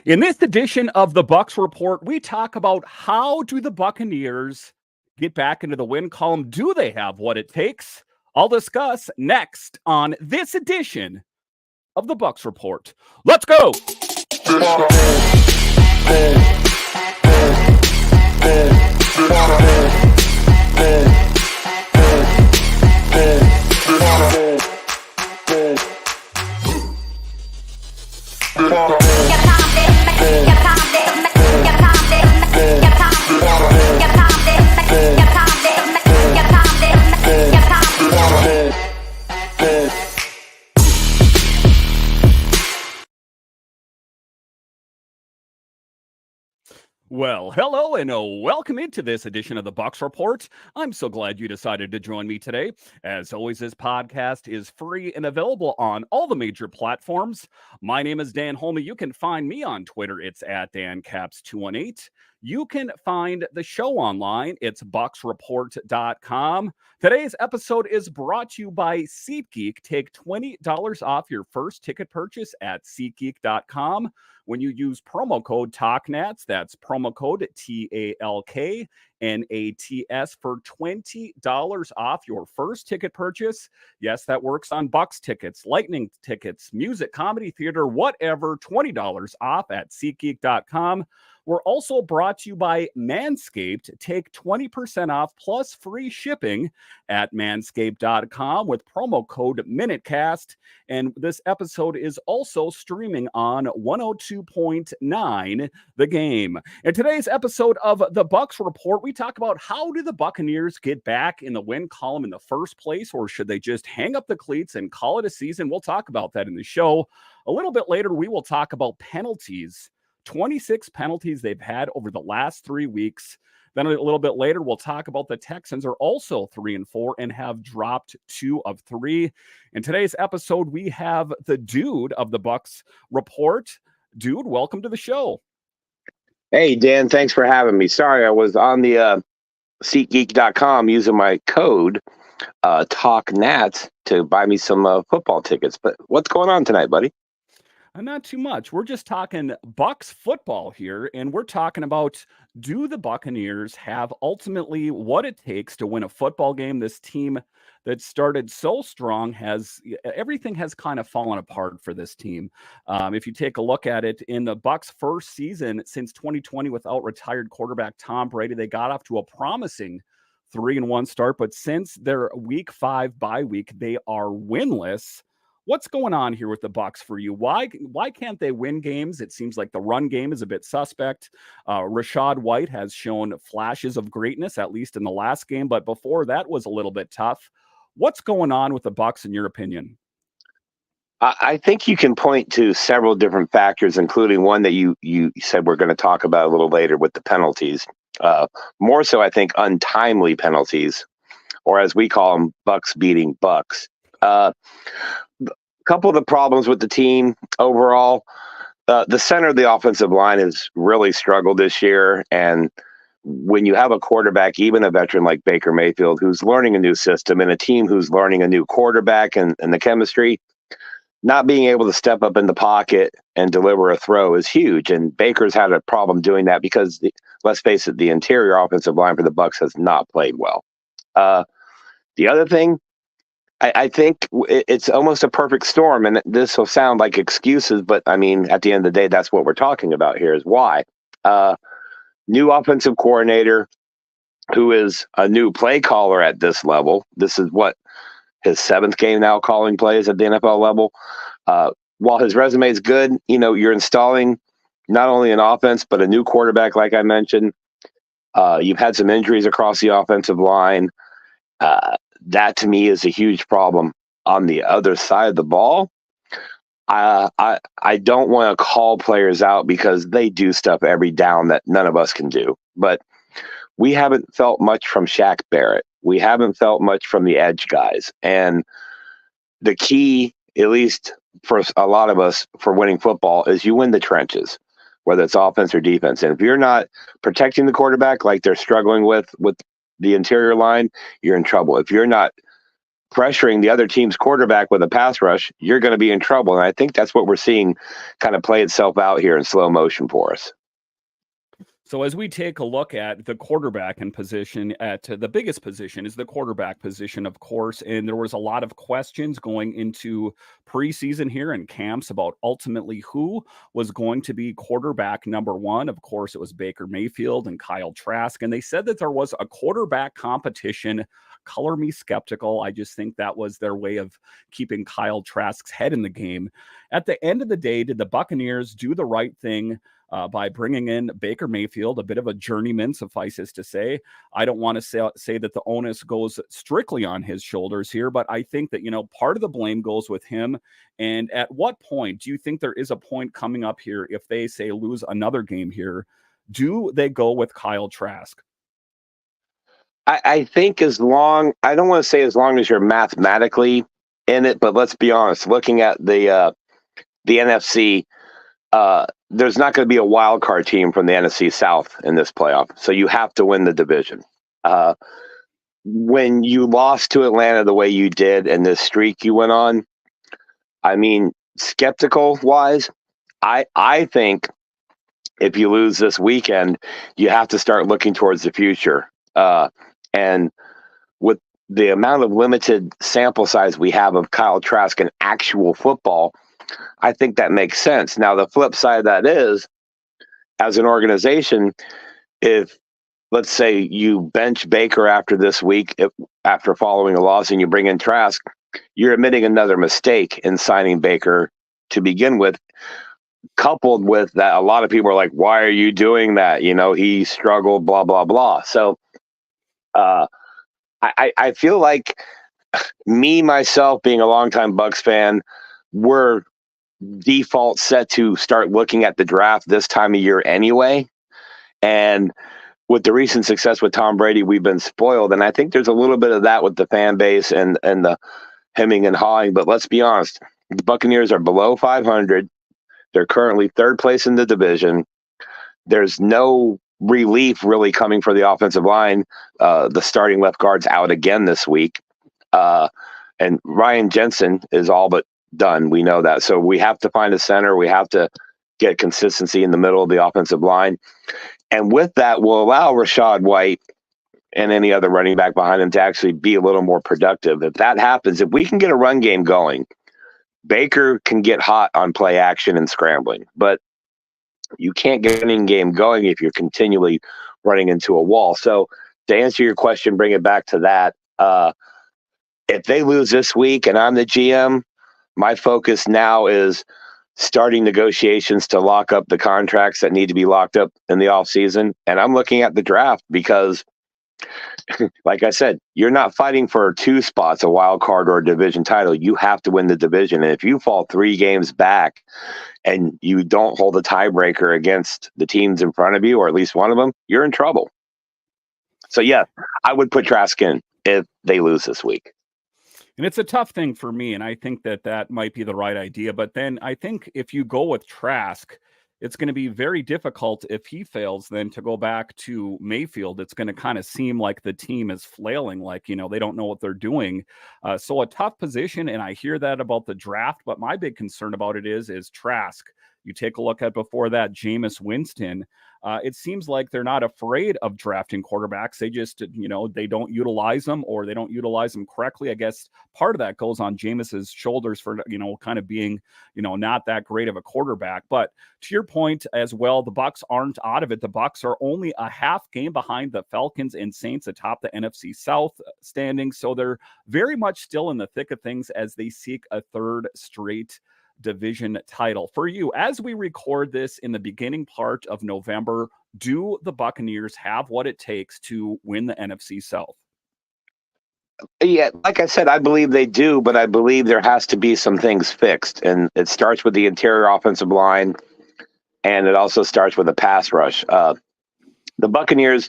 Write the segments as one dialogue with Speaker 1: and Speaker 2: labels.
Speaker 1: In this edition of the Bucs Report, we talk about how do the Buccaneers get back into the win column? Do they have what it takes? I'll discuss next on this edition of the Bucs Report. Let's go. Well, hello and welcome into this edition of the Bucs Report. I'm so glad you decided to join me today. As always, this podcast is free and available on all the major platforms. My name is Dan Holme. You can find me on Twitter. It's at DanCaps218. You can find the show online. It's bucsreport.com. Today's episode is brought to you by SeatGeek. Take $20 off your first ticket purchase at SeatGeek.com. When you use promo code TALKNATS, that's promo code TALKNATS for $20 off your first ticket purchase. Yes, that works on Bucs tickets, Lightning tickets, music, comedy, theater, whatever, $20 off at SeatGeek.com. We're also brought to you by Manscaped. Take 20% off plus free shipping at manscaped.com with promo code MinuteCast. And this episode is also streaming on 102.9 The Game. In today's episode of the Bucs Report, we talk about how do the Buccaneers get back in the win column in the first place, or should they just hang up the cleats and call it a season? We'll talk about that in the show. A little bit later, we will talk about penalties. 26 penalties they've had over the last 3 weeks. Then a little bit later, we'll talk about the Texans are also 3-4 and have dropped 2 of 3. In today's episode, we have the dude of the Bucs Report. Dude, welcome to the show.
Speaker 2: Hey, Dan, thanks for having me. Sorry, I was on the SeatGeek.com using my code TALKNATS to buy me some football tickets. But what's going on tonight, buddy?
Speaker 1: Not too much. We're just talking Bucs football here, and we're talking about, do the Buccaneers have ultimately what it takes to win a football game? This team that started so strong everything has kind of fallen apart for this team. If you take a look at it, in the Bucs' first season since 2020 without retired quarterback Tom Brady, they got off to a promising 3-1 start, but since their week 5 bye week, they are winless. What's going on here with the Bucs for you? Why can't they win games? It seems like the run game is a bit suspect. Rashad White has shown flashes of greatness, at least in the last game, but before that was a little bit tough. What's going on with the Bucs, in your opinion?
Speaker 2: I think you can point to several different factors, including one that you said we're going to talk about a little later with the penalties. More so, I think, untimely penalties, or as we call them, Bucs beating Bucs. Couple of the problems with the team overall, the center of the offensive line has really struggled this year. And when you have a quarterback, even a veteran like Baker Mayfield, who's learning a new system, and a team who's learning a new quarterback and the chemistry, not being able to step up in the pocket and deliver a throw is huge. And Baker's had a problem doing that because, let's face it, the interior offensive line for the Bucs has not played well. The other thing, I think it's almost a perfect storm, and this will sound like excuses, but I mean, at the end of the day, that's what we're talking about here is why. New offensive coordinator who is a new play caller at this level. This is what, his 7th game now calling plays at the NFL level. While his resume is good, you're installing not only an offense, but a new quarterback, like I mentioned. You've had some injuries across the offensive line. That to me is a huge problem. On the other side of the ball, I don't want to call players out because they do stuff every down that none of us can do. But we haven't felt much from Shaq Barrett. We haven't felt much from the edge guys. And the key, at least for a lot of us, for winning football is you win the trenches, whether it's offense or defense. And if you're not protecting the quarterback like they're struggling with the interior line, you're in trouble. If you're not pressuring the other team's quarterback with a pass rush, you're going to be in trouble. And I think that's what we're seeing kind of play itself out here in slow motion for us.
Speaker 1: So as we take a look at the quarterback in position, at the biggest position is the quarterback position, of course. And there was a lot of questions going into preseason here and camps about ultimately who was going to be quarterback number one. Of course, it was Baker Mayfield and Kyle Trask. And they said that there was a quarterback competition. Color me skeptical. I just think that was their way of keeping Kyle Trask's head in the game. At the end of the day, did the Buccaneers do the right thing by bringing in Baker Mayfield, a bit of a journeyman, suffices to say? I don't want to say that the onus goes strictly on his shoulders here, but I think that, part of the blame goes with him. And at what point do you think there is a point coming up here if they say lose another game here? Do they go with Kyle Trask?
Speaker 2: I think I don't want to say as long as you're mathematically in it, but let's be honest, looking at the NFC, there's not going to be a wild card team from the NFC South in this playoff. So you have to win the division. When you lost to Atlanta the way you did and this streak you went on, I mean, skeptical wise, I think if you lose this weekend, you have to start looking towards the future. And with the amount of limited sample size we have of Kyle Trask in actual football, I think that makes sense. Now, the flip side of that is, as an organization, if, let's say, you bench Baker after this week, after following a loss, and you bring in Trask, you're admitting another mistake in signing Baker to begin with, coupled with that a lot of people are like, why are you doing that? He struggled, blah, blah, blah. So I feel like myself, being a longtime Bucs fan, we're default set to start looking at the draft this time of year anyway. And with the recent success with Tom Brady, we've been spoiled. And I think there's a little bit of that with the fan base and the hemming and hawing. But let's be honest, the Buccaneers are below 500. They're currently third place in the division. There's no relief really coming for the offensive line. The starting left guard's out again this week. And Ryan Jensen is all but done. We know that. So we have to find a center. We have to get consistency in the middle of the offensive line. And with that, we'll allow Rashad White and any other running back behind him to actually be a little more productive. If that happens, if we can get a run game going, Baker can get hot on play action and scrambling. But you can't get an in-game going if you're continually running into a wall. So to answer your question, bring it back to that. If they lose this week and I'm the GM, my focus now is starting negotiations to lock up the contracts that need to be locked up in the offseason. And I'm looking at the draft because, like I said, you're not fighting for 2 spots, a wild card or a division title. You have to win the division. And if you fall 3 games back and you don't hold a tiebreaker against the teams in front of you, or at least one of them, you're in trouble. So, yeah, I would put Trask in if they lose this week.
Speaker 1: And it's a tough thing for me, and I think that might be the right idea. But then I think if you go with Trask, it's going to be very difficult if he fails then to go back to Mayfield. It's going to kind of seem like the team is flailing, like, they don't know what they're doing. So a tough position, and I hear that about the draft, but my big concern about it is Trask. You take a look at before that, Jameis Winston. It seems like they're not afraid of drafting quarterbacks. They just, they don't utilize them, or they don't utilize them correctly. I guess part of that goes on Jameis's shoulders for, kind of being, not that great of a quarterback. But to your point as well, the Bucs aren't out of it. The Bucs are only a half game behind the Falcons and Saints atop the NFC South standings. So they're very much still in the thick of things as they seek a third straight division title. For you, as we record this in the beginning part of November, do the Buccaneers have what it takes to win the NFC South?
Speaker 2: Yeah, like I said, I believe they do, but I believe there has to be some things fixed. And it starts with the interior offensive line, and it also starts with a pass rush. The Buccaneers,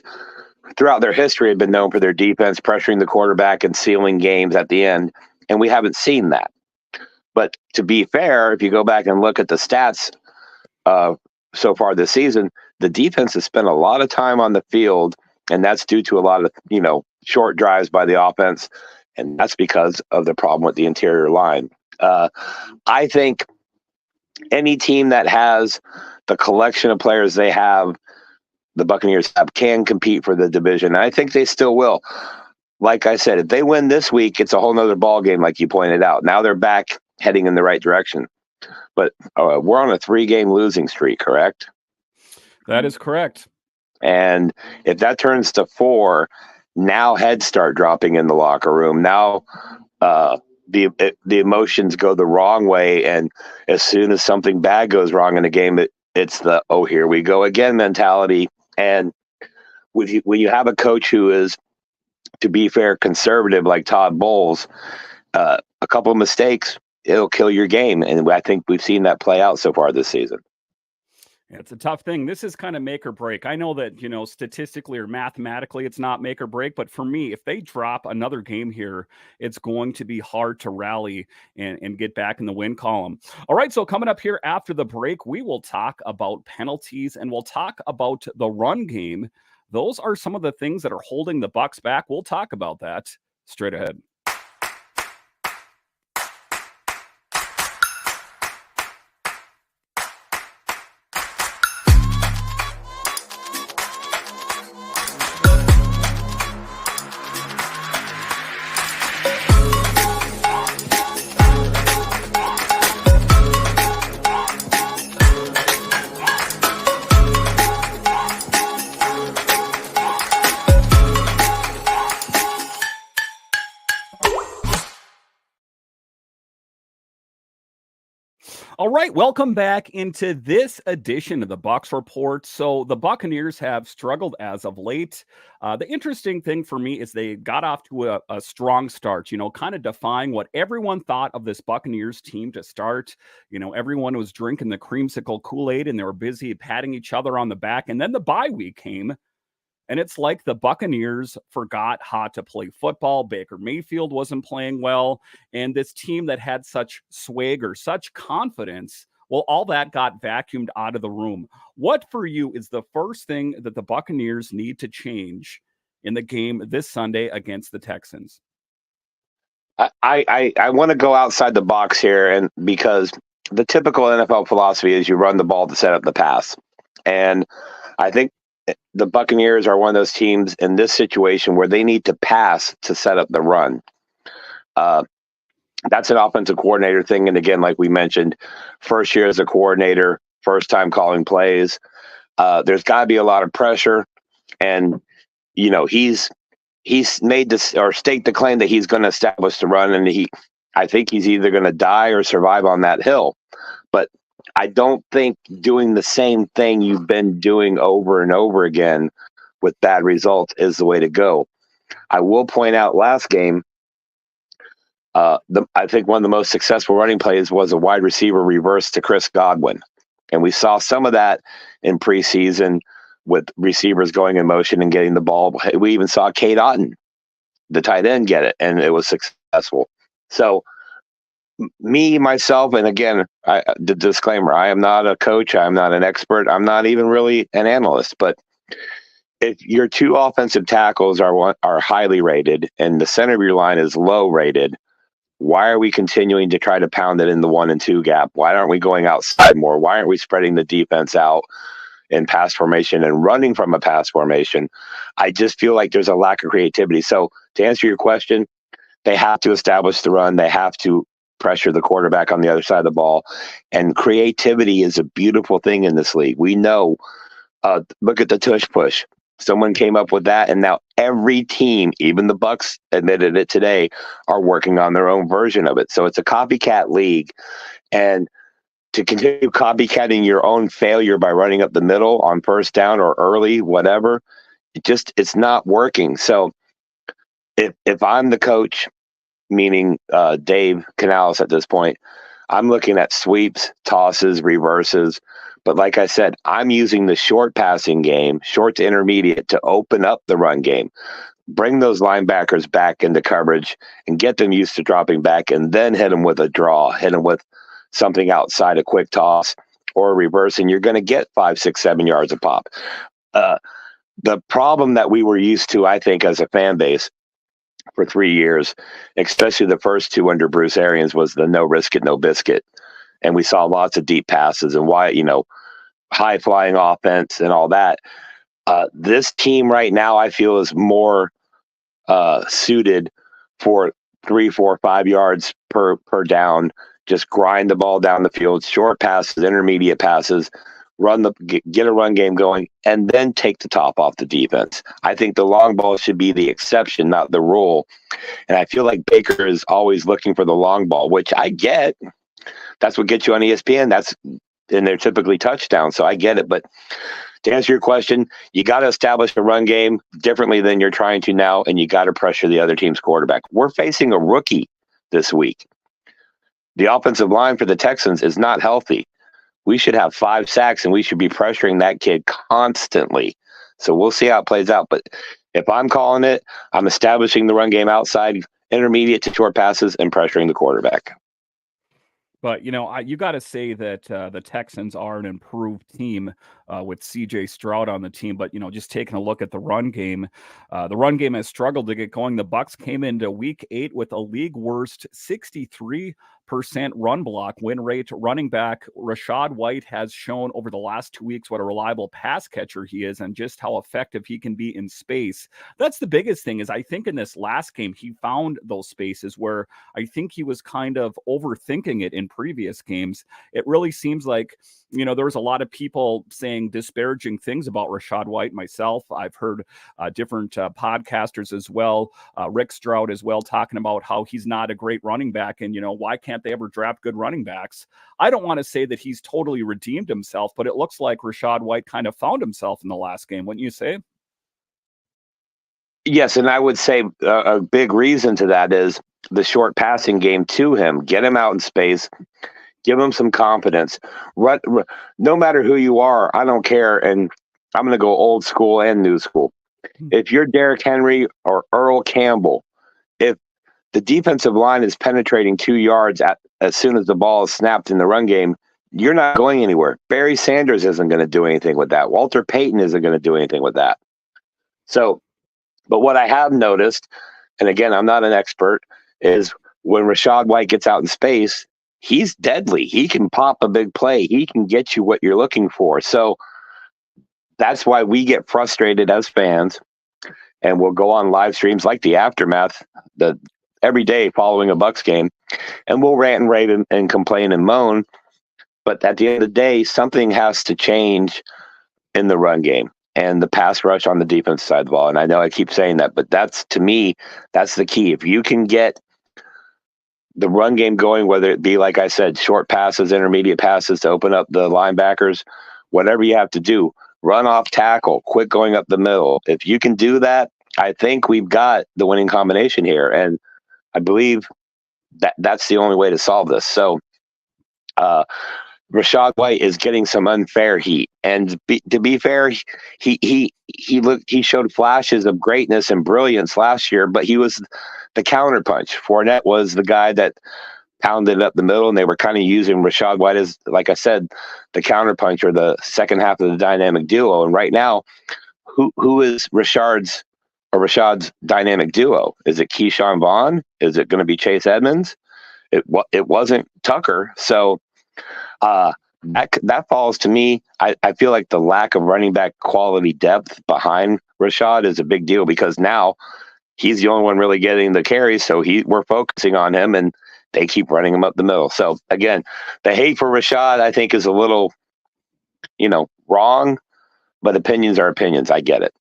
Speaker 2: throughout their history, have been known for their defense, pressuring the quarterback and sealing games at the end, and we haven't seen that. But to be fair, if you go back and look at the stats so far this season, the defense has spent a lot of time on the field, and that's due to a lot of, short drives by the offense and that's because of the problem with the interior line. I think any team that has the collection of players they have, the Buccaneers have, can compete for the division. And I think they still will. Like I said, if they win this week, it's a whole nother ball game, like you pointed out. Now they're back heading in the right direction. But we're on a 3-game losing streak, correct?
Speaker 1: That is correct.
Speaker 2: And if that turns to 4, now heads start dropping in the locker room. Now the emotions go the wrong way, and as soon as something bad goes wrong in a game, it's the "oh, here we go again" mentality. And when you have a coach who is, to be fair, conservative like Todd Bowles, a couple of mistakes, it'll kill your game, and I think we've seen that play out so far this season.
Speaker 1: It's a tough thing. This is kind of make or break. I know that, statistically or mathematically, it's not make or break. But for me, if they drop another game here, it's going to be hard to rally and get back in the win column. All right. So coming up here after the break, we will talk about penalties and we'll talk about the run game. Those are some of the things that are holding the Bucs back. We'll talk about that straight ahead. All right, welcome back into this edition of the Bucs Report. So the Buccaneers have struggled as of late. The interesting thing for me is they got off to a strong start, kind of defying what everyone thought of this Buccaneers team to start. Everyone was drinking the creamsicle Kool-Aid and they were busy patting each other on the back. And then the bye week came. And it's like the Buccaneers forgot how to play football. Baker Mayfield wasn't playing well. And this team that had such swagger, such confidence, well, all that got vacuumed out of the room. What for you is the first thing that the Buccaneers need to change in the game this Sunday against the Texans?
Speaker 2: I want to go outside the box here, and because the typical NFL philosophy is you run the ball to set up the pass. And I think the Buccaneers are one of those teams in this situation where they need to pass to set up the run. That's an offensive coordinator thing. And again, like we mentioned, first year as a coordinator, first time calling plays. There's got to be a lot of pressure. And, he's made this or staked the claim that he's going to establish the run. And I think he's either going to die or survive on that hill. But I don't think doing the same thing you've been doing over and over again with bad results is the way to go. I will point out last game, I think one of the most successful running plays was a wide receiver reverse to Chris Godwin. And we saw some of that in preseason with receivers going in motion and getting the ball. We even saw Kate Otten, the tight end, get it, and it was successful. So myself, and again, the disclaimer, I am not a coach. I'm not an expert. I'm not even really an analyst. But if your 2 offensive tackles are highly rated and the center of your line is low rated, why are we continuing to try to pound it in the 1 and 2 gap? Why aren't we going outside more? Why aren't we spreading the defense out in pass formation and running from a pass formation? I just feel like there's a lack of creativity. So to answer your question, they have to establish the run. They have to pressure the quarterback on the other side of the ball. And creativity is a beautiful thing in this league. We know, look at the tush push. Someone came up with that, and now every team, even the Bucs admitted it today, are working on their own version of it. So it's a copycat league. And to continue copycatting your own failure by running up the middle on first down or early, whatever, it's not working. So if I'm the coach, meaning Dave Canales at this point, I'm looking at sweeps, tosses, reverses. But like I said, I'm using the short passing game, short to intermediate, to open up the run game. Bring those linebackers back into coverage and get them used to dropping back, and then hit them with a draw, hit them with something outside, a quick toss or a reverse, and you're going to get 5, 6, 7 yards a pop. The problem that we were used to, I think, as a fan base, for 3 years, especially the first two under Bruce Arians, was the no risk it, no biscuit. And we saw lots of deep passes and high flying offense and all that. This team right now, I feel, is more suited for 3, 4, 5 yards per down. Just grind the ball down the field, short passes, intermediate passes, get a run game going, and then take the top off the defense. I think the long ball should be the exception, not the rule. And I feel like Baker is always looking for the long ball, which I get. That's what gets you on ESPN. And they're typically touchdowns, so I get it. But to answer your question, you got to establish a run game differently than you're trying to now, and you got to pressure the other team's quarterback. We're facing a rookie this week. The offensive line for the Texans is not healthy. We should have 5 sacks, and we should be pressuring that kid constantly. So we'll see how it plays out. But if I'm calling it, I'm establishing the run game outside, intermediate to short passes, and pressuring the quarterback.
Speaker 1: But, you got to say that the Texans are an improved team with C.J. Stroud on the team. But, just taking a look at the run game has struggled to get going. The Bucs came into week 8 with a league worst 63% run block win rate. Running back Rashad White has shown over the last 2 weeks what a reliable pass catcher he is and just how effective he can be in space. That's the biggest thing. Is I think in this last game he found those spaces where I think he was kind of overthinking it in previous games. It really seems like there was a lot of people saying disparaging things about Rashad White. Myself, I've heard different podcasters as well, Rick Stroud as well, talking about how he's not a great running back and why can't they ever draft good running backs. I don't want to say that he's totally redeemed himself, but it looks like Rashad White kind of found himself in the last game, wouldn't you say?
Speaker 2: Yes, and I would say a big reason to that is the short passing game to him. Get him out in space, give him some confidence. No matter who you are, I don't care, and I'm going to go old school and new school. If you're Derrick Henry or Earl Campbell, if the defensive line is penetrating 2 yards as soon as the ball is snapped in the run game, you're not going anywhere. Barry Sanders isn't going to do anything with that. Walter Payton isn't going to do anything with that. So, but what I have noticed, and again, I'm not an expert, is when Rashad White gets out in space, he's deadly. He can pop a big play. He can get you what you're looking for. So that's why we get frustrated as fans, and we'll go on live streams like the Aftermath every day following a Bucs game, and we'll rant and rave and complain and moan. But at the end of the day, something has to change in the run game and the pass rush on the defense side of the ball. And I know I keep saying that, but to me, that's the key. If you can get the run game going, whether it be, like I said, short passes, intermediate passes to open up the linebackers, whatever you have to do, run off tackle, quit going up the middle. If you can do that, I think we've got the winning combination here. And I believe that's the only way to solve this. So Rashad White is getting some unfair heat. And to be fair, he showed flashes of greatness and brilliance last year, but he was the counterpunch. Fournette was the guy that pounded up the middle, and they were kind of using Rashad White as, like I said, the counterpunch or the second half of the dynamic duo. And right now, who is Rashad's dynamic duo? Is it Keyshawn Vaughn? Is it going to be Chase Edmonds? It wasn't Tucker. So that falls to me. I feel like the lack of running back quality depth behind Rashad is a big deal, because now he's the only one really getting the carries. So we're focusing on him, and they keep running him up the middle. So again, the hate for Rashad, I think, is a little, wrong, but opinions are opinions. I get it.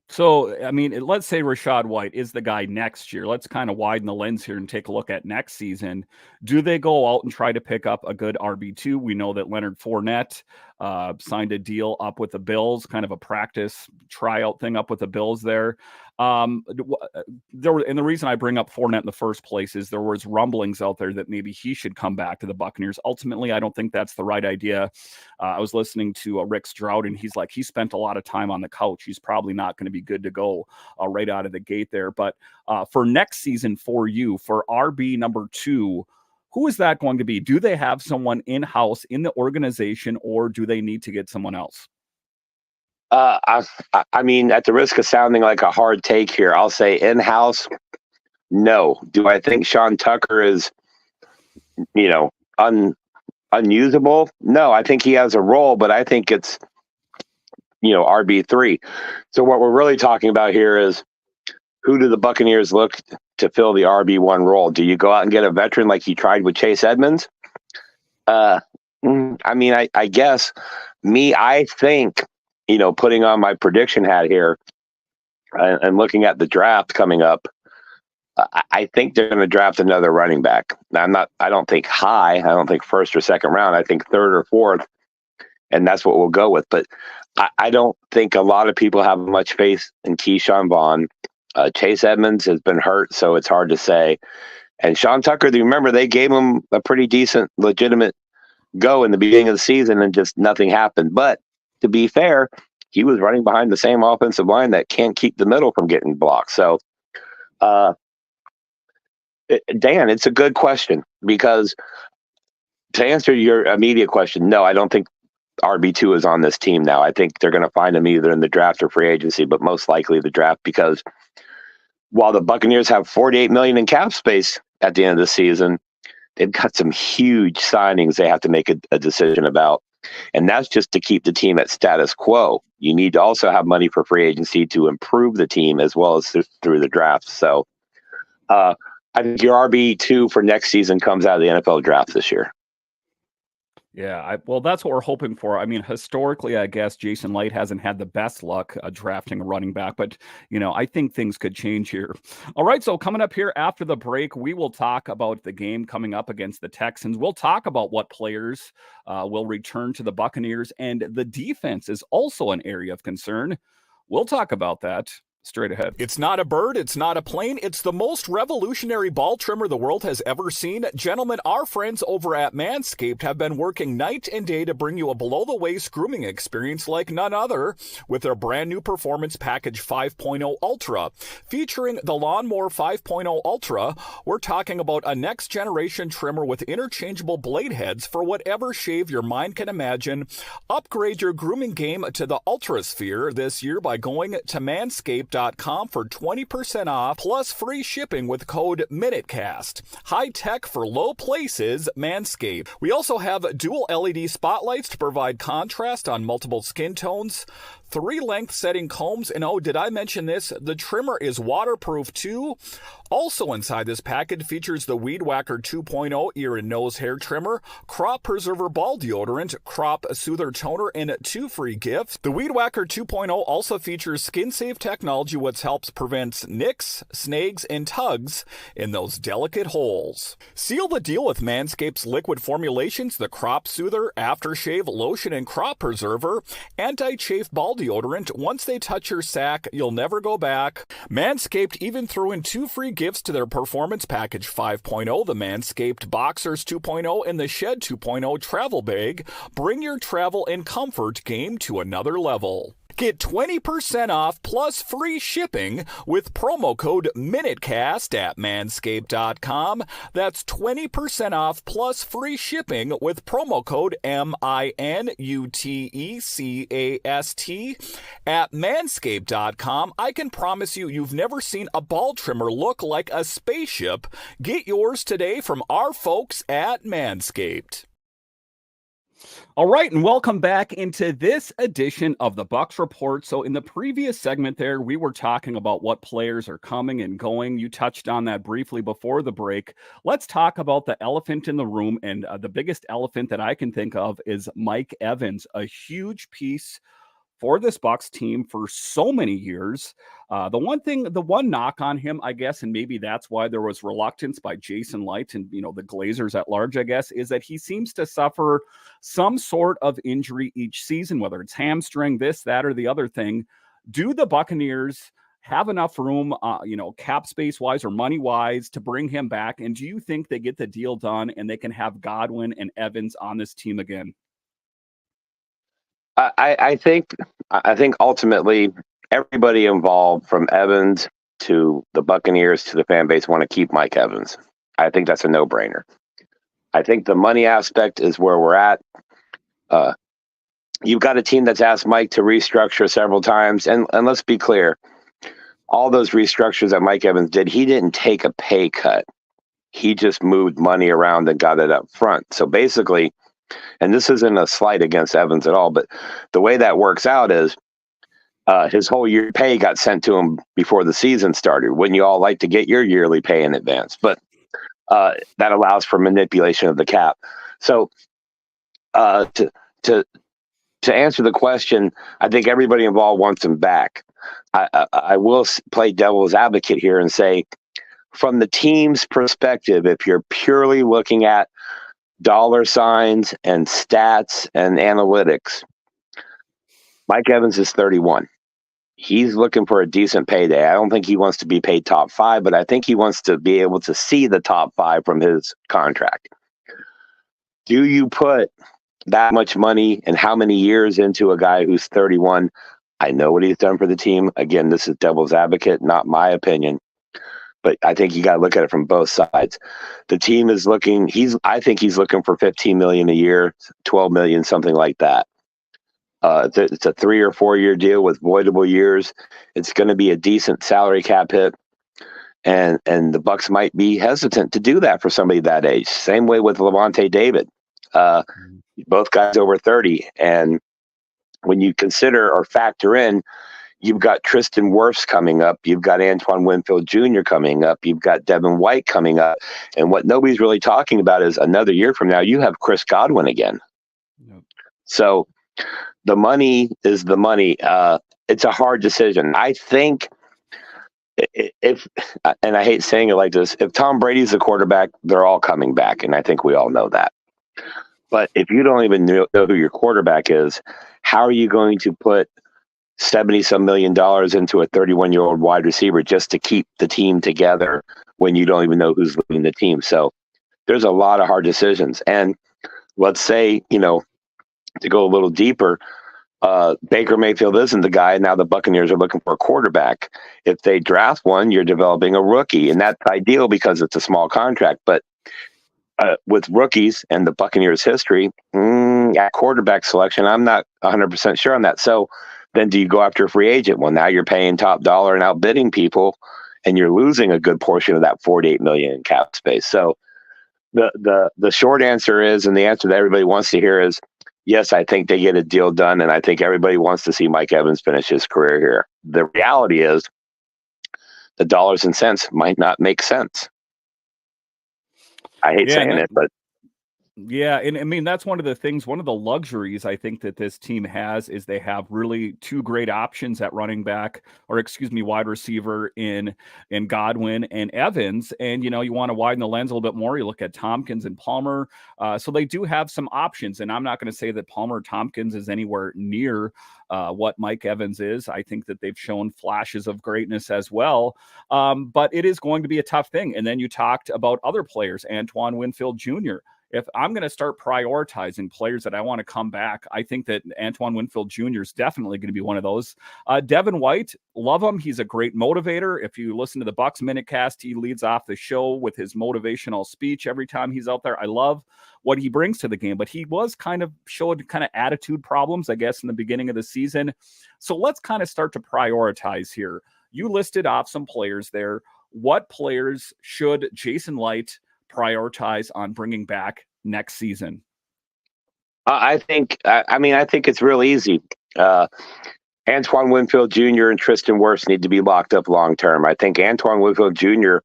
Speaker 1: So, I mean, let's say Rashad White is the guy next year. Let's kind of widen the lens here and take a look at next season. Do they go out and try to pick up a good RB2? We know that Leonard Fournette signed a deal up with the Bills, kind of a practice tryout thing up with the Bills there. And the reason I bring up Fournette in the first place is there was rumblings out there that maybe he should come back to the Buccaneers. Ultimately, I don't think that's the right idea. I was listening to Rick Stroud, and he's like, he spent a lot of time on the couch. He's probably not going to be good to go right out of the gate there. But for next season for you, for RB number 2, who is that going to be? Do they have someone in-house in the organization, or do they need to get someone else?
Speaker 2: I mean, at the risk of sounding like a hard take here, I'll say in-house, no. Do I think Sean Tucker is, you know, unusable? No, I think he has a role, but I think it's, RB3. So what we're really talking about here is, who do the Buccaneers look to fill the RB1 role? Do you go out and get a veteran like you tried with Chase Edmonds? I mean, I guess I think, putting on my prediction hat here and looking at the draft coming up, I think they're going to draft another running back. Now, I don't think high. I don't think first or second round. I think third or fourth, and that's what we'll go with. But I don't think a lot of people have much faith in Keyshawn Vaughn. Chase Edmonds has been hurt, so it's hard to say. And Sean Tucker, do you remember they gave him a pretty decent, legitimate go in the beginning of the season and just nothing happened. But to be fair, he was running behind the same offensive line that can't keep the middle from getting blocked. So, Dan, it's a good question, because to answer your immediate question, no, I don't think RB2 is on this team now. I think they're going to find him either in the draft or free agency, but most likely the draft, because while the Buccaneers have $48 million in cap space at the end of the season, they've got some huge signings they have to make a decision about. And that's just to keep the team at status quo. You need to also have money for free agency to improve the team as well as through the draft. So I think your RB2 for next season comes out of the NFL draft this year.
Speaker 1: Yeah, well, that's what we're hoping for. I mean, historically, I guess Jason Light hasn't had the best luck drafting a running back, but, I think things could change here. All right, so coming up here after the break, we will talk about the game coming up against the Texans. We'll talk about what players will return to the Buccaneers, and the defense is also an area of concern. We'll talk about that straight ahead. It's not a bird, it's not a plane, it's the most revolutionary ball trimmer the world has ever seen. Gentlemen, our friends over at Manscaped have been working night and day to bring you a below-the-waist grooming experience like none other with their brand new Performance Package 5.0 Ultra. Featuring the Lawnmower 5.0 Ultra, we're talking about a next-generation trimmer with interchangeable blade heads for whatever shave your mind can imagine. Upgrade your grooming game to the Ultrasphere this year by going to Manscaped.com for 20% off plus free shipping with code MINUTECAST. High tech for low places, Manscaped. We also have dual LED spotlights to provide contrast on multiple skin tones, 3 length setting combs, and oh, did I mention this? The trimmer is waterproof too. Also inside this package features the Weed Whacker 2.0 ear and nose hair trimmer, Crop Preserver ball deodorant, Crop Soother toner, and 2 free gifts. The Weed Whacker 2.0 also features skin-safe technology which helps prevent nicks, snags, and tugs in those delicate holes. Seal the deal with Manscaped's liquid formulations, the Crop Soother, Aftershave, Lotion, and Crop Preserver, anti-chafe ball deodorant. Once they touch your sack, you'll never go back. Manscaped even threw in 2 free gifts to their Performance Package 5.0, the Manscaped Boxers 2.0, and the Shed 2.0 travel bag. Bring your travel and comfort game to another level. Get 20% off plus free shipping with promo code MINUTECAST at Manscaped.com. That's 20% off plus free shipping with promo code MINUTECAST at Manscaped.com. I can promise you've never seen a ball trimmer look like a spaceship. Get yours today from our folks at Manscaped. All right, and welcome back into this edition of the Bucs Report. So in the previous segment there, we were talking about what players are coming and going. You touched on that briefly before the break. Let's talk about the elephant in the room, and the biggest elephant that I can think of is Mike Evans, a huge piece for this Bucs team for so many years. The one knock on him, I guess, and maybe that's why there was reluctance by Jason Light and, the Glazers at large, I guess, is that he seems to suffer some sort of injury each season, whether it's hamstring, this, that, or the other thing. Do the Buccaneers have enough room, cap space wise or money wise to bring him back? And do you think they get the deal done and they can have Godwin and Evans on this team again?
Speaker 2: I think ultimately everybody involved, from Evans to the Buccaneers to the fan base, want to keep Mike Evans. I think that's a no-brainer. I think the money aspect is where we're at. you've got a team that's asked Mike to restructure several times. And let's be clear, all those restructures that Mike Evans did, he didn't take a pay cut. He just moved money around and got it up front. So basically, and this isn't a slight against Evans at all, but the way that works out is his whole year pay got sent to him before the season started. Wouldn't you all like to get your yearly pay in advance? But that allows for manipulation of the cap. So to answer the question, I think everybody involved wants him back. I will play devil's advocate here and say, from the team's perspective, if you're purely looking at dollar signs and stats and analytics, Mike Evans is 31. He's looking for a decent payday. I don't think he wants to be paid top 5, but I think he wants to be able to see the top 5 from his contract. Do you put that much money and how many years into a guy who's 31? I know what he's done for the team. Again, this is devil's advocate, not my opinion. But I think you got to look at it from both sides. The team is looking, I think he's looking for $15 million a year, $12 million, something like that. It's a 3 or 4 year deal with voidable years. It's going to be a decent salary cap hit. And the Bucs might be hesitant to do that for somebody that age. Same way with Lavonte David. Both guys over 30. And when you consider or factor in, you've got Tristan Wirfs coming up. You've got Antoine Winfield Jr. coming up. You've got Devin White coming up. And what nobody's really talking about is another year from now, you have Chris Godwin again. Yep. So the money is the money. It's a hard decision. I think if, and I hate saying it like this, if Tom Brady's the quarterback, they're all coming back. And I think we all know that. But if you don't even know who your quarterback is, how are you going to put $70-some million into a 31-year-old wide receiver just to keep the team together when you don't even know who's leading the team? So there's a lot of hard decisions. And let's say, to go a little deeper, Baker Mayfield isn't the guy. Now the Buccaneers are looking for a quarterback. If they draft one, you're developing a rookie, and that's ideal because it's a small contract. But with rookies and the Buccaneers' history, at quarterback selection, I'm not 100% sure on that. So then do you go after a free agent? Well, now you're paying top dollar and outbidding people, and you're losing a good portion of that $48 million in cap space. So the short answer is, and the answer that everybody wants to hear is, yes, I think they get a deal done, and I think everybody wants to see Mike Evans finish his career here. The reality is the dollars and cents might not make sense. I hate saying it, but
Speaker 1: yeah, and I mean, that's one of the things, one of the luxuries I think that this team has is they have really two great options at running back, or wide receiver in Godwin and Evans. And, you want to widen the lens a little bit more. You look at Tompkins and Palmer. So they do have some options. And I'm not going to say that Palmer or Tompkins is anywhere near what Mike Evans is. I think that they've shown flashes of greatness as well. But it is going to be a tough thing. And then you talked about other players, Antoine Winfield Jr. If I'm going to start prioritizing players that I want to come back, I think that Antoine Winfield Jr. is definitely going to be one of those. Devin White, love him. He's a great motivator. If you listen to the Bucs Minutecast, he leads off the show with his motivational speech every time he's out there. I love what he brings to the game, but he showed attitude problems, I guess, in the beginning of the season. So let's kind of start to prioritize here. You listed off some players there. What players should Jason Light prioritize on bringing back next season?
Speaker 2: I think it's real easy. Antoine Winfield Jr. and Tristan Wirfs need to be locked up long term. I think Antoine Winfield Jr.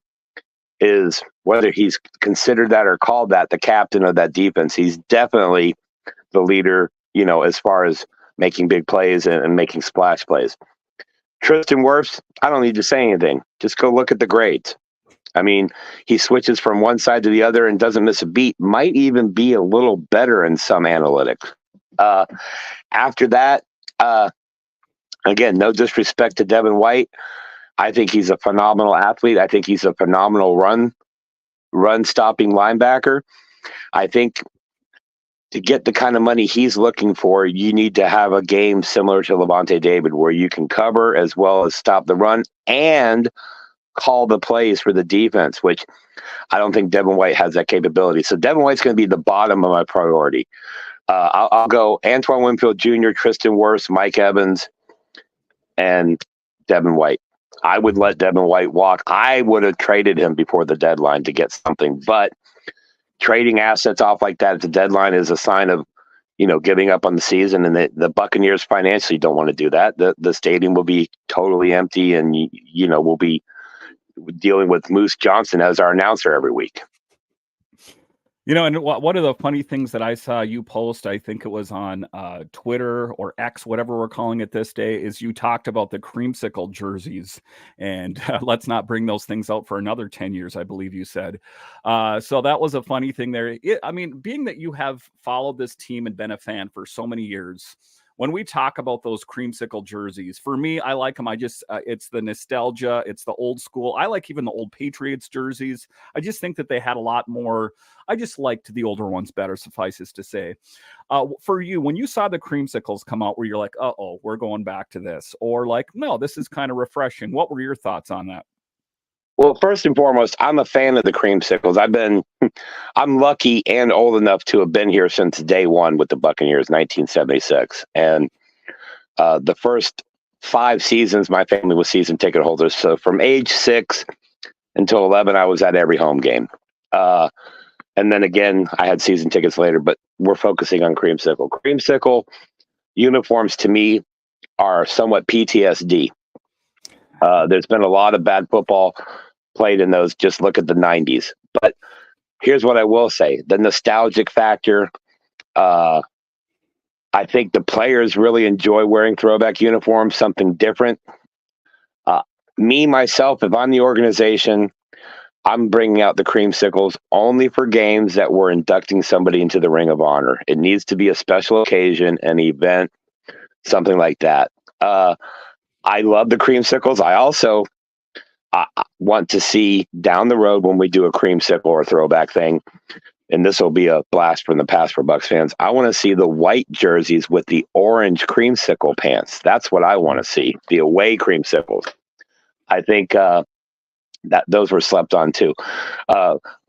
Speaker 2: is, whether he's considered that or called that, the captain of that defense. He's definitely the leader, as far as making big plays and making splash plays. Tristan Wirfs, I don't need to say anything. Just go look at the grades. I mean, he switches from one side to the other and doesn't miss a beat. Might even be a little better in some analytics. After that, again, no disrespect to Devin White. I think he's a phenomenal athlete. I think he's a phenomenal run-stopping linebacker. I think to get the kind of money he's looking for, you need to have a game similar to Lavonte David, where you can cover as well as stop the run and call the plays for the defense, which I don't think Devin White has that capability. So Devin White's going to be the bottom of my priority. I'll go Antoine Winfield Jr., Tristan Wirfs, Mike Evans, and Devin White. I would let Devin White walk. I would have traded him before the deadline to get something, but trading assets off like that at the deadline is a sign of, giving up on the season, and the Buccaneers financially don't want to do that. The stadium will be totally empty, and we'll be dealing with Moose Johnson as our announcer every week.
Speaker 1: And one of the funny things that I saw you post, I think it was on Twitter or X, whatever we're calling it this day, is you talked about the Creamsicle jerseys. And let's not bring those things out for another 10 years, I believe you said. So that was a funny thing there. Being that you have followed this team and been a fan for so many years, when we talk about those Creamsicle jerseys, for me, I like them. It's the nostalgia. It's the old school. I like even the old Patriots jerseys. I just think that they had a lot more. I just liked the older ones better, suffices to say. For you, when you saw the Creamsicles come out, where you're like, uh-oh, we're going back to this, or like, no, this is kind of refreshing. What were your thoughts on that?
Speaker 2: Well, first and foremost, I'm a fan of the Creamsicles. I'm lucky and old enough to have been here since day one with the Buccaneers, 1976. And the first 5 seasons, my family was season ticket holders. So from age 6 until 11, I was at every home game. And then again, I had season tickets later, but we're focusing on Creamsicle. Creamsicle uniforms to me are somewhat PTSD. There's been a lot of bad football played in those. Just look at the 90s. But here's what I will say. The nostalgic factor, I think the players really enjoy wearing throwback uniforms, something different. Myself, if I'm the organization, I'm bringing out the Creamsicles only for games that we're inducting somebody into the Ring of Honor. It needs to be a special occasion, an event, something like that. I love the Creamsicles. I also want to see down the road when we do a Creamsicle or a throwback thing, and this will be a blast from the past for Bucs fans. I want to see the white jerseys with the orange Creamsicle pants. That's what I want to see, the away Creamsicles. I think that those were slept on too.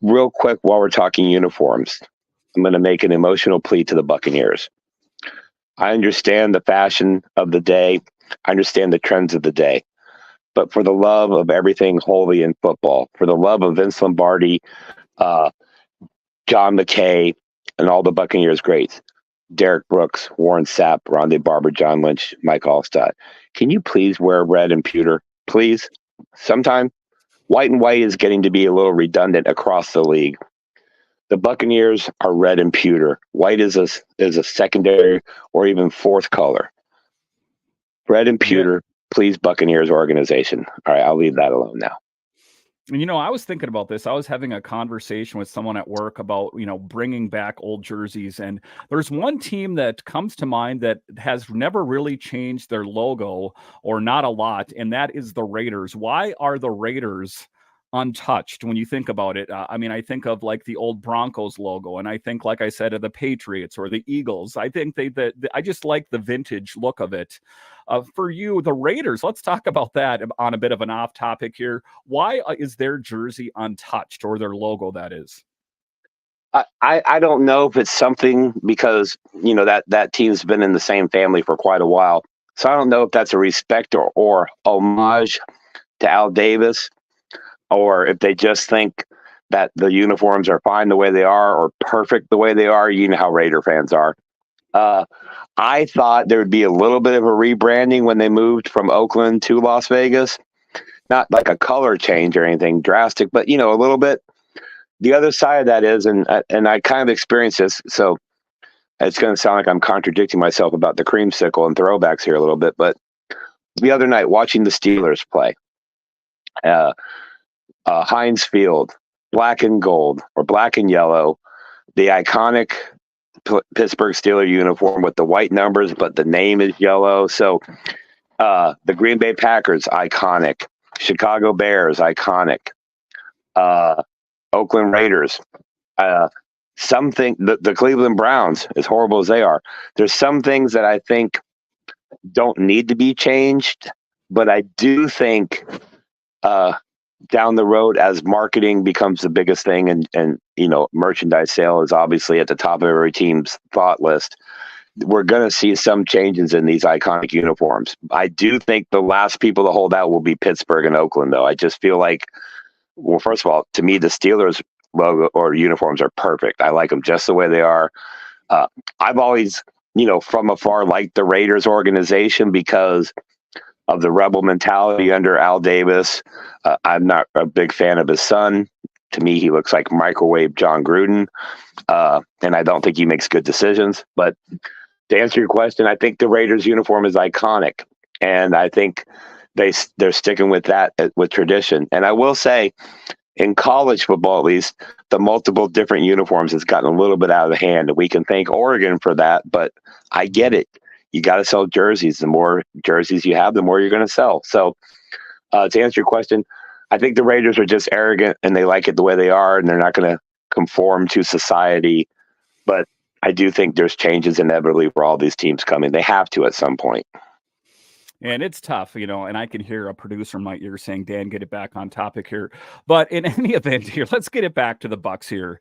Speaker 2: Real quick, while we're talking uniforms, I'm going to make an emotional plea to the Buccaneers. I understand the fashion of the day. I understand the trends of the day. But for the love of everything holy in football, for the love of Vince Lombardi, John McKay, and all the Buccaneers greats, Derek Brooks, Warren Sapp, Rondé Barber, John Lynch, Mike Allstott, can you please wear red and pewter? Please? Sometime. White and white is getting to be a little redundant across the league. The Buccaneers are red and pewter. White is a secondary or even fourth color. Red and pewter. Please, Buccaneers organization. All right, I'll leave that alone now.
Speaker 1: I was thinking about this. I was having a conversation with someone at work about, bringing back old jerseys. And there's one team that comes to mind that has never really changed their logo, or not a lot, and that is the Raiders. Why are the Raiders untouched when you think about it? I think of like the old Broncos logo, and I think, like I said, of the Patriots or the Eagles. I think I just like the vintage look of it. For you, the Raiders, let's talk about that on a bit of an off topic here. Why is their jersey untouched, or their logo, that is?
Speaker 2: I don't know if it's something because, that team's been in the same family for quite a while. So I don't know if that's a respect or homage to Al Davis, or if they just think that the uniforms are fine the way they are, or perfect the way they are. You know how Raider fans are. I thought there would be a little bit of a rebranding when they moved from Oakland to Las Vegas. Not like a color change or anything drastic, but, a little bit. The other side of that is, and I kind of experienced this, so it's going to sound like I'm contradicting myself about the Creamsicle and throwbacks here a little bit, but the other night watching the Steelers play, Heinz Field, black and gold or black and yellow, the iconic Pittsburgh Steelers uniform with the white numbers, but the name is yellow. So the Green Bay Packers, iconic. Chicago Bears, iconic. Oakland Raiders. The Cleveland Browns, as horrible as they are, there's some things that I think don't need to be changed, but I do think down the road as marketing becomes the biggest thing, and merchandise sale is obviously at the top of every team's thought list, we're going to see some changes in these iconic uniforms. I do think the last people to hold out will be Pittsburgh and Oakland, though. I just feel like, well, first of all, to me, the Steelers logo or uniforms are perfect. I like them just the way they are. I've always, from afar liked the Raiders organization because of the rebel mentality under Al Davis. I'm not a big fan of his son. To me, he looks like microwave John Gruden, and I don't think he makes good decisions. But to answer your question, I think the Raiders uniform is iconic, and I think they're sticking with that, with tradition. And I will say, in college football, at least, the multiple different uniforms has gotten a little bit out of hand, and we can thank Oregon for that. But I get it. You got to sell jerseys. The more jerseys you have, the more you're going to sell. So to answer your question, I think the Raiders are just arrogant and they like it the way they are, and they're not going to conform to society. But I do think there's changes inevitably for all these teams coming. They have to at some point.
Speaker 1: And it's tough, and I can hear a producer in my ear saying, Dan, get it back on topic here. But in any event here, let's get it back to the Bucs here.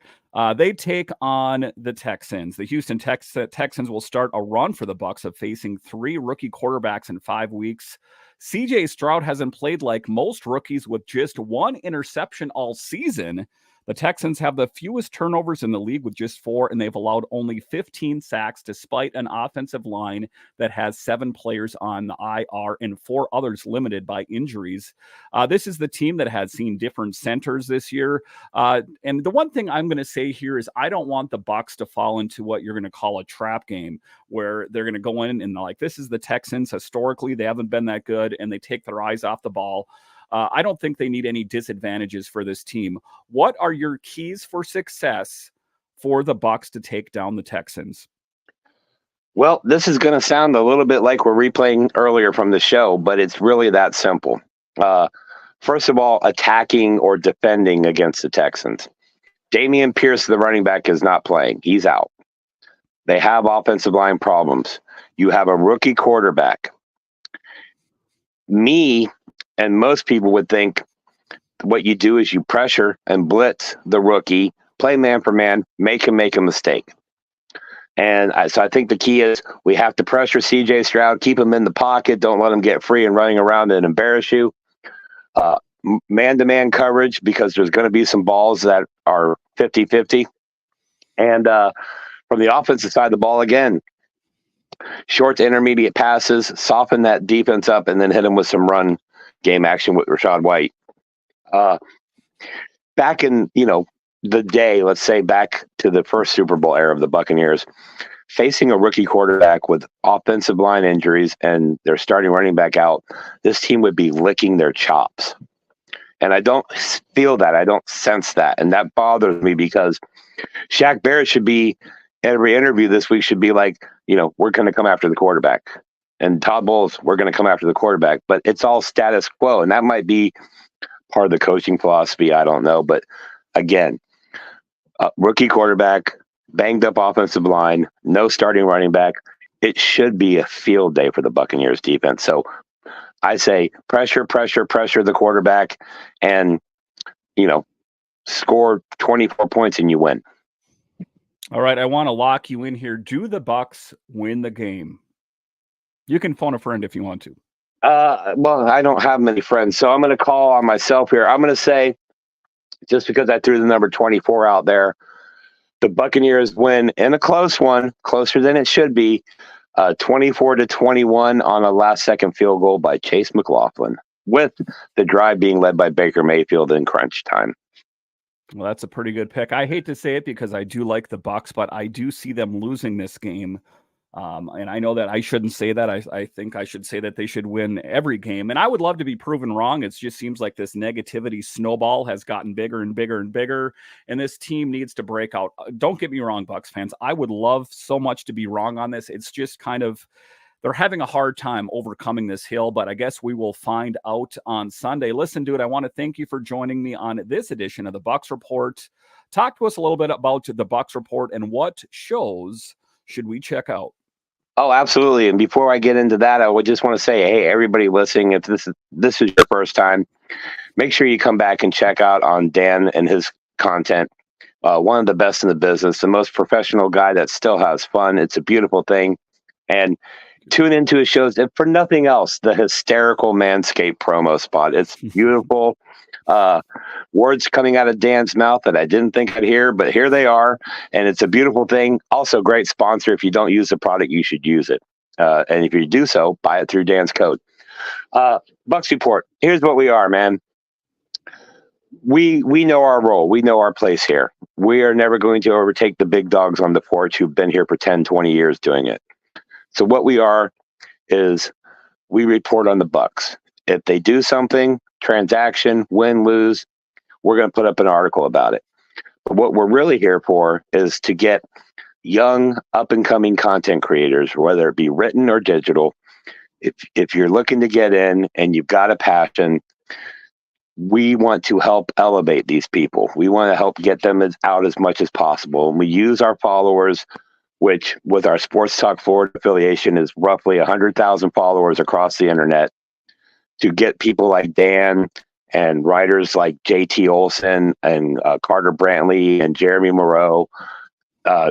Speaker 1: They take on the Texans. The Houston Texans will start a run for the Bucs of facing 3 rookie quarterbacks in 5 weeks. CJ Stroud hasn't played like most rookies with just 1 interception all season. The Texans have the fewest turnovers in the league with just 4, and they've allowed only 15 sacks despite an offensive line that has 7 players on the IR and 4 others limited by injuries. This is the team that has seen different centers this year. And the one thing I'm going to say here is I don't want the Bucs to fall into what you're going to call a trap game, where they're going to go in and this is the Texans. Historically, they haven't been that good, and they take their eyes off the ball. I don't think they need any disadvantages for this team. What are your keys for success for the Bucs to take down the Texans?
Speaker 2: Well, this is going to sound a little bit like we're replaying earlier from the show, but it's really that simple. First of all, attacking or defending against the Texans. Dameon Pierce, the running back, is not playing. He's out. They have offensive line problems. You have a rookie quarterback. Me and most people would think what you do is you pressure and blitz the rookie, play man for man, make him make a mistake. And so I think the key is we have to pressure CJ Stroud, keep him in the pocket, don't let him get free and running around and embarrass you. Man-to-man coverage, because there's going to be some balls that are 50-50. And from the offensive side of the ball, again, short to intermediate passes, soften that defense up, and then hit them with some run game action with Rashad White. Back in, the day, let's say back to the first Super Bowl era of the Buccaneers, facing a rookie quarterback with offensive line injuries and their starting running back out, this team would be licking their chops. And I don't feel that. I don't sense that. And that bothers me because Shaq Barrett should be, every interview this week should be like, we're going to come after the quarterback. And Todd Bowles, we're going to come after the quarterback. But it's all status quo. And that might be part of the coaching philosophy. I don't know. But again, rookie quarterback, banged up offensive line, no starting running back. It should be a field day for the Buccaneers defense. So I say pressure the quarterback and, score 24 points and you win.
Speaker 1: All right. I want to lock you in here. Do the Bucs win the game? You can phone a friend if you want to.
Speaker 2: Well, I don't have many friends, so I'm going to call on myself here. I'm going to say, just because I threw the number 24 out there, the Buccaneers win in a close one, closer than it should be, 24-21 on a last-second field goal by Chase McLaughlin, with the drive being led by Baker Mayfield in crunch time.
Speaker 1: Well, that's a pretty good pick. I hate to say it because I do like the Bucs, but I do see them losing this game. And I know that I shouldn't say that. I think I should say that they should win every game. And I would love to be proven wrong. It just seems like this negativity snowball has gotten bigger and bigger and bigger. And this team needs to break out. Don't get me wrong, Bucs fans. I would love so much to be wrong on this. It's just kind of, they're having a hard time overcoming this hill, but I guess we will find out on Sunday. Listen, dude, I want to thank you for joining me on this edition of the Bucs Report. Talk to us a little bit about the Bucs Report and what shows should we check out?
Speaker 2: Oh, absolutely. And before I get into that, I would just want to say, hey, everybody listening, if this is your first time, make sure you come back and check out on Dan and his content. One of the best in the business, the most professional guy that still has fun. It's a beautiful thing. And tune into his shows. And for nothing else, the hysterical Manscaped promo spot. It's beautiful. Words coming out of Dan's mouth that I didn't think I'd hear, but here they are. And it's a beautiful thing. Also, great sponsor. If you don't use the product, you should use it. And if you do so, buy it through Dan's code. Bucs Report. Here's what we are, man. We know our role. We know our place here. We are never going to overtake the big dogs on the porch who've been here for 10, 20 years doing it. So what we are is we report on the Bucs. If they do something, transaction, win, lose, we're going to put up an article about it. But what we're really here for is to get young, up-and-coming content creators, whether it be written or digital. If you're looking to get in and you've got a passion, we want to help elevate these people. We want to help get them out as much as possible. And we use our followers, which with our Sports Talk Florida affiliation is roughly 100,000 followers across the internet, to get people like Dan and writers like JT Olson and Carter Brantley and Jeremy Moreau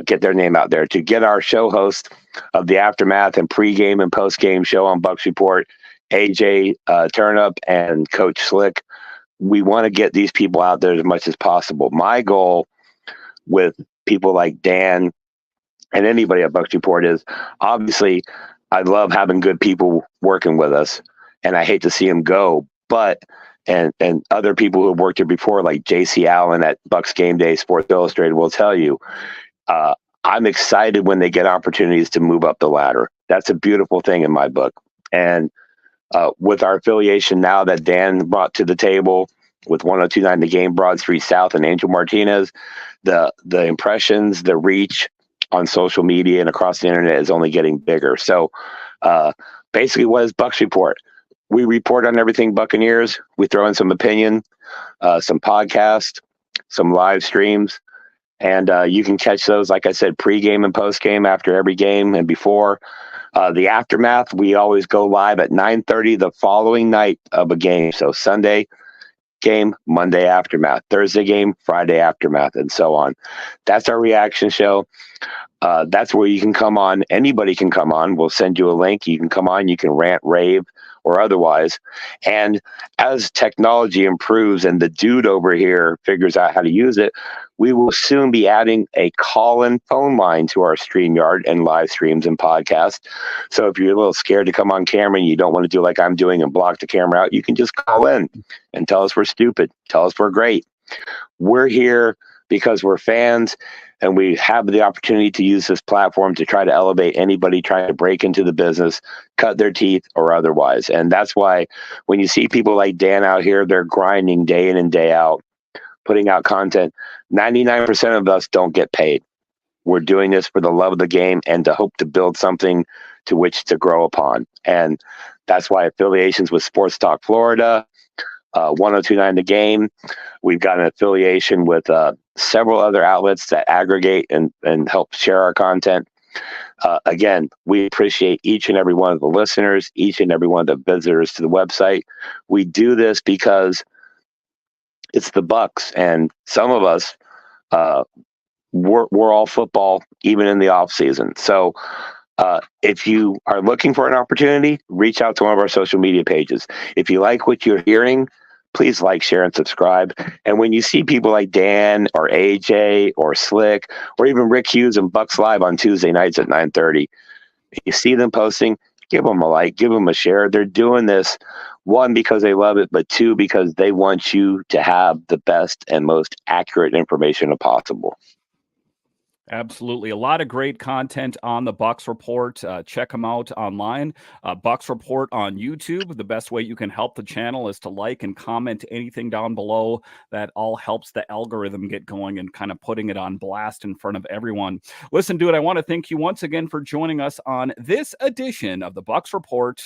Speaker 2: get their name out there, to get our show host of the aftermath and pregame and postgame show on Bucs Report, AJ Turnup and Coach Slick. We want to get these people out there as much as possible. My goal with people like Dan and anybody at Bucs Report is, obviously, I love having good people working with us, and I hate to see them go. But and other people who have worked here before, like JC Allen at Bucs Game Day, Sports Illustrated, will tell you, I'm excited when they get opportunities to move up the ladder. That's a beautiful thing in my book. And with our affiliation now that Dan brought to the table with 102.9 The Game, Broad Street South, and Angel Martinez, the impressions, the reach on social media and across the internet is only getting bigger. So basically, what is Bucs Report? We report on everything Buccaneers. We throw in some opinion, some podcasts, some live streams, and you can catch those, like I said, pregame and postgame, after every game and before. The aftermath, we always go live at 9:30 the following night of a game. So Sunday game, Monday aftermath, Thursday game, Friday aftermath, and so on. That's our reaction show. That's where you can come on. Anybody can come on. We'll send you a link. You can come on. You can rant, rave, or otherwise. And as technology improves and the dude over here figures out how to use it, we will soon be adding a call-in phone line to our StreamYard and live streams and podcasts. So if you're a little scared to come on camera and you don't want to do like I'm doing and block the camera out, you can just call in and tell us we're stupid. Tell us we're great. We're here because we're fans, and we have the opportunity to use this platform to try to elevate anybody trying to break into the business, cut their teeth, or otherwise. And that's why when you see people like Dan out here, they're grinding day in and day out, putting out content. 99% of us don't get paid. We're doing this for the love of the game and to hope to build something to which to grow upon. And that's why affiliations with Sports Talk Florida, 102.9 The Game. We've got an affiliation with several other outlets that aggregate and help share our content. Again, we appreciate each and every one of the listeners, each and every one of the visitors to the website. We do this because it's the Bucs, and some of us, we're all football, even in the off season. So if you are looking for an opportunity, reach out to one of our social media pages. If you like what you're hearing, please like, share, and subscribe. And when you see people like Dan or AJ or Slick or even Rick Hughes and Bucs Live on Tuesday nights at 9:30, you see them posting, give them a like, give them a share. They're doing this, one, because they love it, but two, because they want you to have the best and most accurate information possible.
Speaker 1: Absolutely. A lot of great content on the Bucs Report. Check them out online. Bucs Report on YouTube. The best way you can help the channel is to like and comment anything down below. That all helps the algorithm get going and kind of putting it on blast in front of everyone. Listen, dude, I want to thank you once again for joining us on this edition of the Bucs Report.